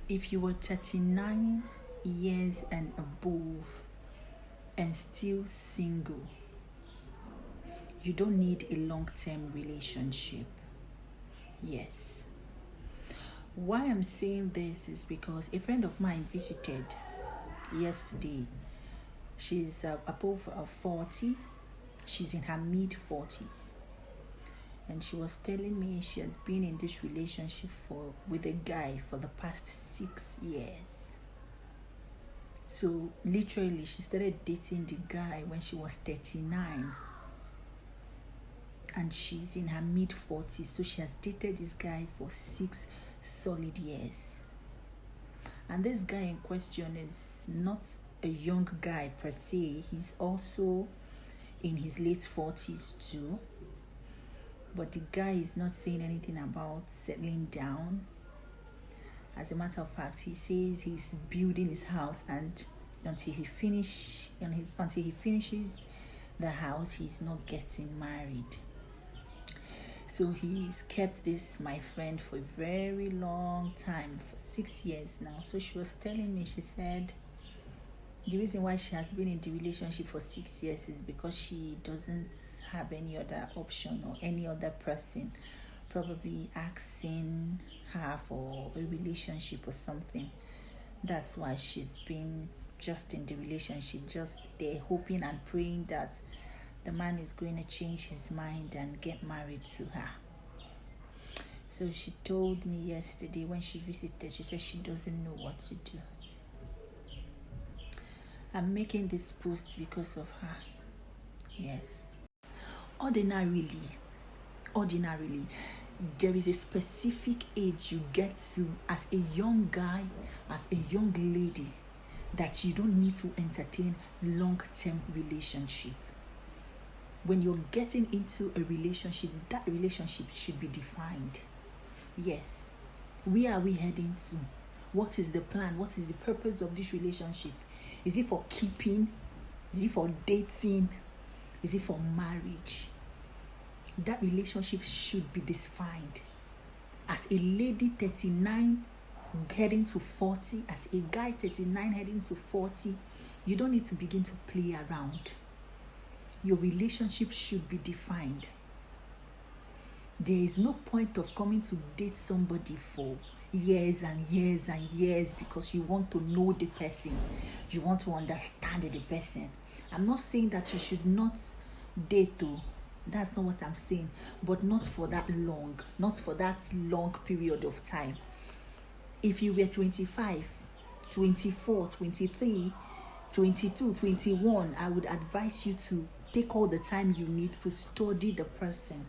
If you were 39 years and above and still single, you don't need a long-term relationship. Yes. Why I'm saying this is because a friend of mine visited yesterday. She's above 40. She's in her mid-40s. And she was telling me she has been in this relationship with a guy for the past 6 years. So literally, she started dating the guy when she was 39. And she's in her mid-40s. So she has dated this guy for 6 solid years. And this guy in question is not a young guy per se. He's also in his late 40s too. But the guy is not saying anything about settling down. As a matter of fact, he says he's building his house, and until he finishes the house, he's not getting married. So he's kept this, my friend, for a very long time, for 6 years now. So she was telling me, she said the reason why she has been in the relationship for 6 years is because she doesn't have any other option or any other person probably asking her for a relationship or something. That's why she's been just in the relationship, just there hoping and praying that the man is going to change his mind and get married to her. So she told me yesterday when she visited, she said she doesn't know what to do. I'm making this post because of her. Yes. Ordinarily, there is a specific age you get to as a young guy, as a young lady, that you don't need to entertain long-term relationship. When you're getting into a relationship, that relationship should be defined. Yes. Where are we heading to? What is the plan? What is the purpose of this relationship? Is it for keeping? Is it for dating? Is it for marriage? That relationship should be defined. As a lady 39 heading to 40, as a guy 39 heading to 40, you don't need to begin to play around. Your relationship should be defined. There is no point of coming to date somebody for years and years and years because you want to know the person. You want to understand the person. I'm not saying that you should not date though. That's not what I'm saying. But not for that long. Not for that long period of time. If you were 25, 24, 23, 22, 21, I would advise you to take all the time you need to study the person.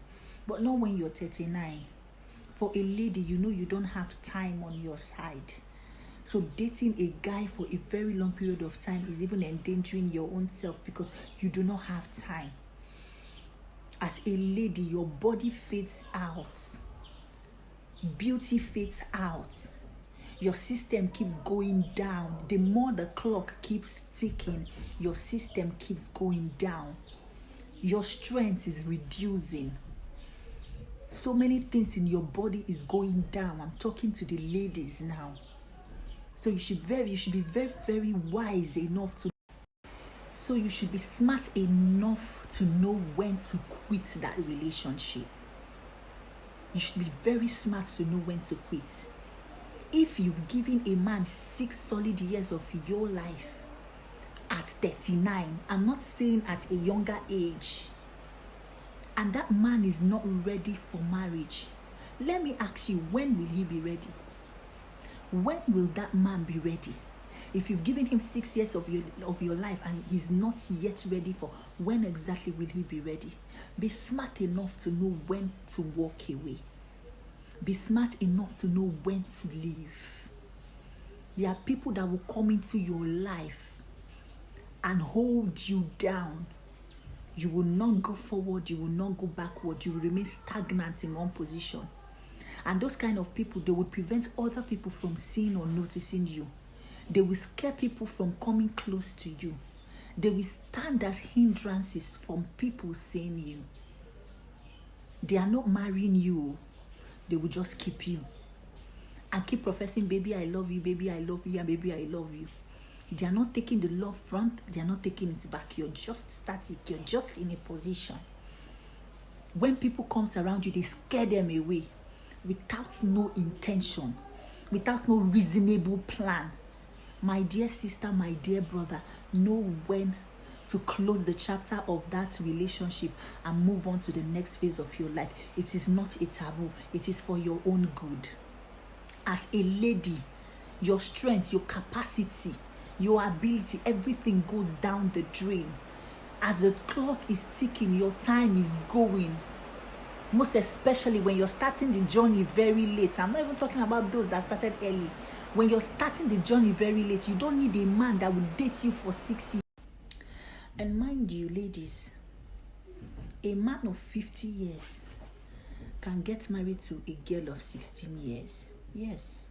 But not when you're 39. For a lady, you know you don't have time on your side. So dating a guy for a very long period of time is even endangering your own self because you do not have time. As a lady, your body fades out. Beauty fades out. Your system keeps going down. The more the clock keeps ticking, your system keeps going down. Your strength is reducing. So many things in your body is going down. I'm talking to the ladies now. So you should be very, very wise enough to. So you should be smart enough to know when to quit that relationship. You should be very smart to know when to quit. If you've given a man 6 solid years of your life at 39, I'm not saying at a younger age, and that man is not ready for marriage, let me ask you, when will he be ready? When will that man be ready? If you've given him 6 years of your life and he's not yet ready for, when exactly will he be ready? Be smart enough to know when to walk away. Be smart enough to know when to leave. There are people that will come into your life and hold you down. You will not go forward, you will not go backward, you will remain stagnant in one position. And those kind of people, they will prevent other people from seeing or noticing you. They will scare people from coming close to you. They will stand as hindrances from people seeing you. They are not marrying you. They will just keep you. and keep professing, baby, I love you, baby, I love you, and baby, I love you. They are not taking the love front, they are not taking it back. You're just static, you're just in a position. When people comes around you, they scare them away without no intention, without no reasonable plan. My dear sister, my dear brother, know when to close the chapter of that relationship and move on to the next phase of your life. It is not a taboo. It is for your own good. As a lady, your strength, your capacity, your ability, everything goes down the drain. As the clock is ticking, your time is going. Most especially when you're starting the journey very late. I'm not even talking about those that started early. When you're starting the journey very late, you don't need a man that will date you for 6 years. And mind you, ladies, a man of 50 years can get married to a girl of 16 years. Yes.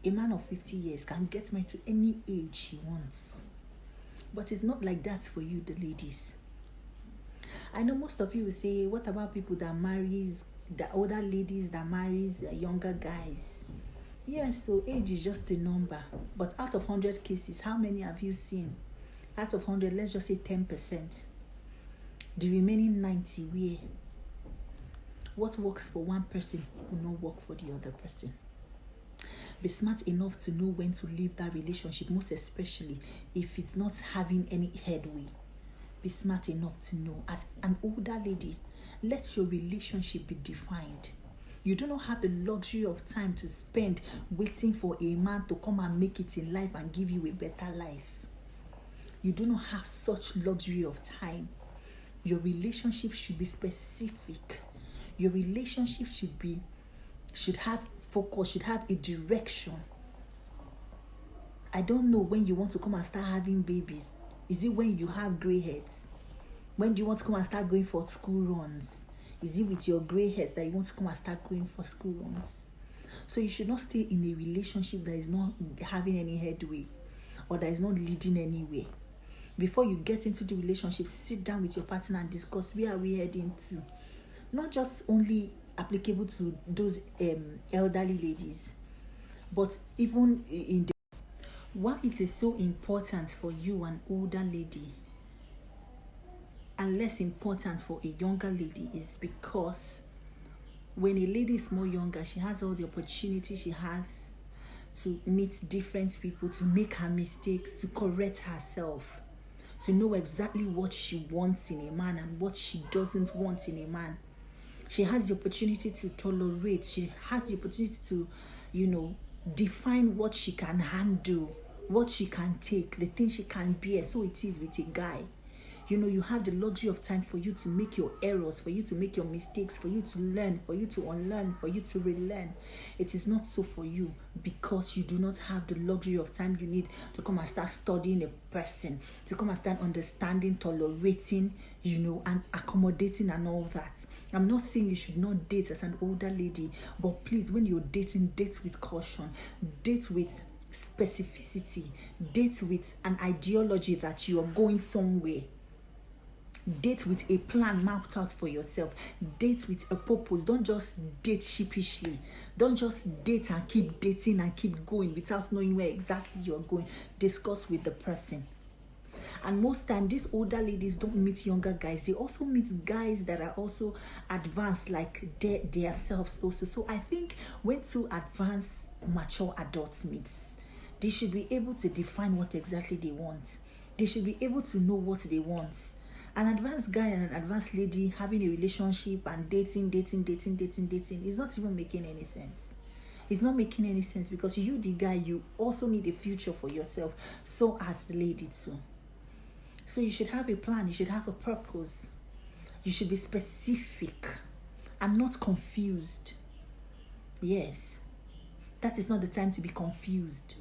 A man of 50 years can get married to any age he wants. But it's not like that for you, the ladies. I know most of you will say, what about people that marries, the older ladies that marries younger guys? Yes, so age is just a number. But out of 100 cases, how many have you seen? Out of 100, let's just say 10%. The remaining 90, where what works for one person will not work for the other person. Be smart enough to know when to leave that relationship, most especially if it's not having any headway. Be smart enough to know. As an older lady, let your relationship be defined. You do not have the luxury of time to spend waiting for a man to come and make it in life and give you a better life. You do not have such luxury of time. Your relationship should be specific. Your relationship should have focus, should have a direction. I don't know when you want to come and start having babies. Is it when you have gray hairs? When do you want to come and start going for school runs? Is it with your gray hairs that you want to come and start going for school runs? So you should not stay in a relationship that is not having any headway or that is not leading anywhere. Before you get into the relationship, sit down with your partner and discuss where are we heading to. Not just only applicable to those elderly ladies, but even in the why it is so important for you, an older lady, and less important for a younger lady, is because when a lady is more younger, she has all the opportunity she has to meet different people, to make her mistakes, to correct herself, to know exactly what she wants in a man and what she doesn't want in a man. She has the opportunity to tolerate. She has the opportunity to, define what she can handle, what she can take, the things she can bear. So it is with a guy. You have the luxury of time for you to make your errors, for you to make your mistakes, for you to learn, for you to unlearn, for you to relearn. It is not so for you because you do not have the luxury of time you need to come and start studying a person, to come and start understanding, tolerating, and accommodating and all that. I'm not saying you should not date as an older lady, but please, when you're dating, date with caution, date with specificity, date with an ideology that you are going somewhere. Date with a plan mapped out for yourself. Date with a purpose. Don't just date sheepishly. Don't just date and keep dating and keep going without knowing where exactly you're going. Discuss with the person. And most time, these older ladies don't meet younger guys. They also meet guys that are also advanced, like their selves also. So I think when two advanced, mature adults meet, they should be able to define what exactly they want. They should be able to know what they want. An advanced guy and an advanced lady having a relationship and dating is not even making any sense. It's not making any sense because you, the guy, you also need a future for yourself. So as the lady too. So you should have a plan. You should have a purpose. You should be specific and not confused. Yes. That is not the time to be confused.